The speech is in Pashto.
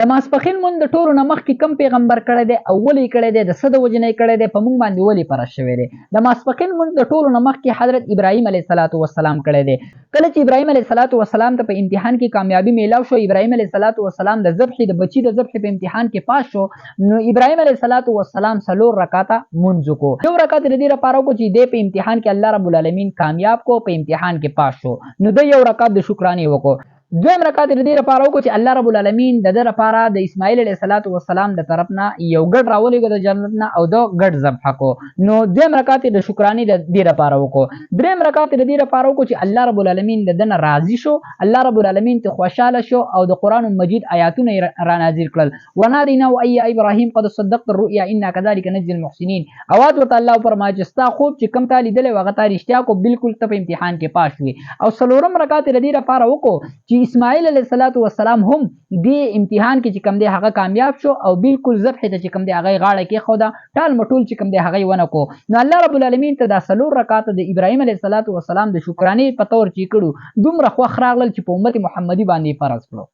د ماسپخین مونږ د ټولو نه مخکې کم پیغمبر کړی دی او ولې کړی دی د څه د وجې نه یې کړی دی په مونږ باندې ولې فرض شوی دی د ماسپخین مونږ د ټولو نه مخکې حضرت ابراهیم علیه السلام کړی دی کله چې ابراهیم علیه السلام ته په امتحان کې کامیابي میلاو شو ابراهیم علیه السلام د بچي د ذبح په امتحان کې پاس شو نو ابراهیم علیه السلام 4 رکعاته مونځ وکړو یو رکعت د دې لپاره وکړو چې دې په امتحان کې الله رب العالمین کامیاب کو په امتحان کې پاس شو نو د یو رکعت د شکرانې وکړو دویم رکعت د دې لپاره وکړو چې الله رب العالمین د ده لپاره د اسماعیل علیه السلام د طرف نه یو ګډ راولېږه د جنت نه او د ګډ ذبحه کو نو دویم رکعت د شکرانې د دې لپاره وکړو دریم رکعت د دې لپاره وکړو چې الله رب العالمین د ده نه راضي شو الله رب العالمین ته خوشحاله شو او د قرآن مجید آیاتونه یې رانازل کړل ونادیناه ای ابراهیم قد صدقت الرؤیا انا کذلک نجزي المحسنین اواز ورته الله فرمایي چې ستا خوب چې کوم تا لیدلی و هغه تا رښتیا کو بالکل ته په امتحان کې پاس شوې او څلورم رکعت د دې لپاره وکړو چې اسماعیل علیه السلام هم دې امتحان کې چې کوم دی هغه کامیاب شو او بالکل ذبح ته چې کوم دی هغه غاړه کېښوده ټال مټول چې کوم دی هغه یې ونه کړو نو الله رب العالمین ته دا 4 رکعات د ابراهیم علیه السلام د شکرانې په طور چې کړو دومره خوښ راغلل چې په امت محمدي باندې فرض کړو